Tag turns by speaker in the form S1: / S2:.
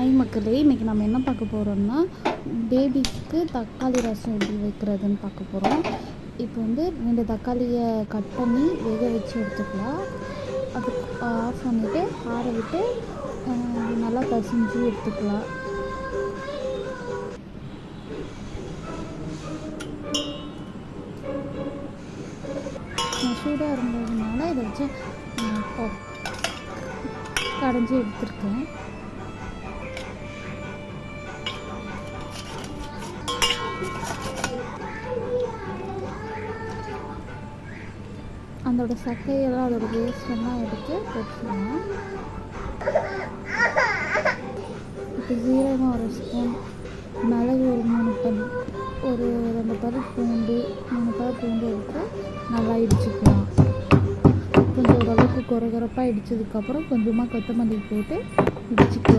S1: Hi மக்களே, இன்றைக்கி நம்ம என்ன பார்க்க போகிறோம்னா பேபிக்கு தக்காளி ரசம் எப்படி வைக்கிறதுன்னு பார்க்க போகிறோம். இப்போ வந்து 2 தக்காளியை கட் பண்ணி வேக வச்சு எடுத்துக்கலாம். அது ஆஃப் பண்ணிவிட்டு ஆற விட்டு நல்லா பசிஞ்சு எடுத்துக்கலாம். சூடாக இருந்ததுனால இதை வச்சு கடைஞ்சி எடுத்துருக்கேன். அதோட சக்கையெல்லாம் அதோட வேஸ்டெல்லாம் எடுத்து போட்டுக்கலாம். இப்போ ஜீரகம் 1 ஸ்பூன், மிளகு ஒரு 3 பல், ஒரு 2 பல் பூண்டு, 3 பல் பூண்டு எடுத்து நல்லா இடிச்சுக்கலாம். கொஞ்சம் ஓரளவுக்கு குறகுறப்பாக இடித்ததுக்கப்புறம் கொஞ்சமாக கொத்தமல்லி போட்டு இடிச்சுக்கலாம்.